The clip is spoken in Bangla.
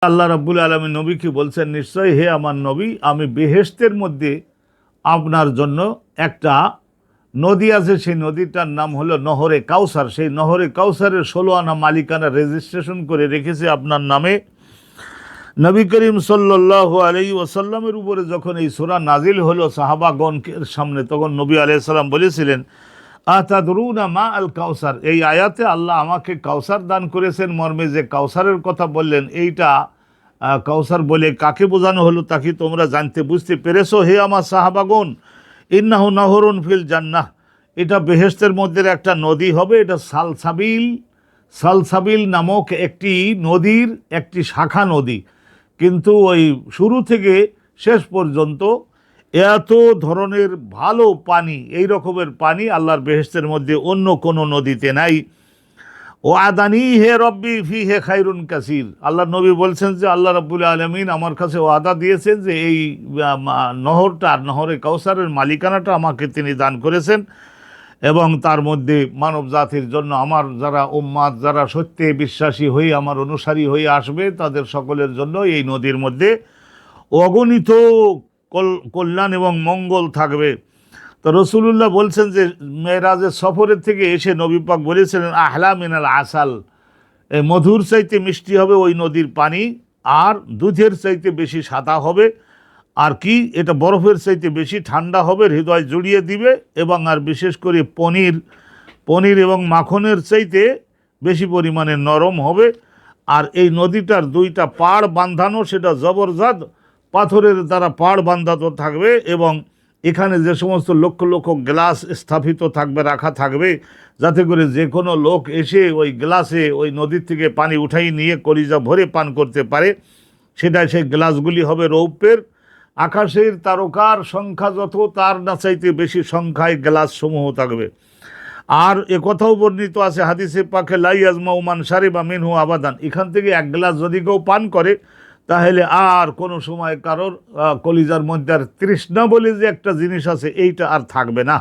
আল্লাহ রাব্বুল আলামিন নবীকে বলছেন, নিশ্চয় হে আমার নবী, আমি বেহেশতের মধ্যে আপনার জন্য একটা নদী আছে, সেই নদীটার নাম হলো নহরে কাউসার। সেই নহরে কাউসারের 16 আনা মালিকানা রেজিস্ট্রেশন করে রেখেছে আপনার নামে। নবী করিম সাল্লাল্লাহু আলাইহি ওয়াসাল্লামের উপরে যখন এই সূরা নাজিল হলো সাহাবাগণের সামনে, তখন নবী আলাইহিস সালাম বলেছিলেন, আতাদরুনা মা আল কাউসার। এই আয়াতে আল্লাহ আমাকে কাউসার দান করেছেন মর্মে যে কাউসারের কথা বললেন, এইটা কাউসার বলে কাকে বোঝানো হলো তা কি তোমরা জানতে বুঝতে পেরেছো হে আমার সাহাবাগণ? ইন্নাহু নাহরুন ফিল জান্নাহ, এটা বেহেশতের মধ্যে একটা নদী হবে। এটা সালসাবিল, সালসাবিল নামক একটি নদীর একটি শাখা নদী। কিন্তু ওই শুরু থেকে শেষ পর্যন্ত এত ধরনের ভালো পানি, এই রকমের পানি আল্লাহর বেহেশতের মধ্যে অন্য কোনো নদীতে নাই। ও আদানি হে রব্বি ফি হে খাইরুন কাসির। আল্লাহ নবী বলছেন যে আল্লাহ রাব্বুল আলামিন আমার কাছে ওয়াদা দিয়েছেন যে এই নহরে কাউসারের মালিকানাটা আমাকে তিনি দান করেছেন, এবং তার মধ্যে মানব জাতির জন্য আমার যারা উম্মাত, যারা সত্যে বিশ্বাসী হয়ে আমার অনুসারী হয়ে আসবে, তাদের সকলের জন্য এই নদীর মধ্যে অগণিত কল্যাণ এবং মঙ্গল থাকবে। তো রসুলুল্লাহ বলছেন যে মেরাজের সফরের থেকে এসে নবী পাক বলেছিলেন, আহলা মিনাল আসাল, মধুর চাইতে মিষ্টি হবে ওই নদীর পানি, আর দুধের চাইতে বেশি সাদা হবে, আর কি এটা বরফের চাইতে বেশি ঠান্ডা হবে, হৃদয় জুড়িয়ে দিবে, এবং আর বিশেষ করে পনির এবং মাখনের চাইতে বেশি পরিমাণে নরম হবে। আর এই নদীটার দুইটা পাড় বাঁধানো, সেটা জবরদস্ত পাথরের দ্বারা পাড় বাঁধানো থাকবে, এবং এখানে যে সমস্ত লক্ষ লক্ষ গ্লাস স্থাপিত থাকবে, রাখা থাকবে, যাতে করে যে কোনো লোক এসে ওই গ্লাসে ওই নদীর থেকে পানি উঠাই নিয়ে কলিজা ভরে পান করতে পারে। সেটা সেই গ্লাসগুলি হবে রৌপ্যের। আকাশের তারকার সংখ্যা যত, তার না চাইতে বেশি সংখ্যায় গ্লাস সমূহ থাকবে। আর কথাও বর্ণিত আছে হাদিসে পাকে, লাই আজমা উমান শারিবা মিনহু আবাদান, এখান থেকে এক গ্লাস যদি কেউ পান করে, তাহলে আর কোনো সময় কারোর কলিজার মধ্যে আর তৃষ্ণা বলে যে একটা জিনিস আছে, এইটা আর থাকবে না।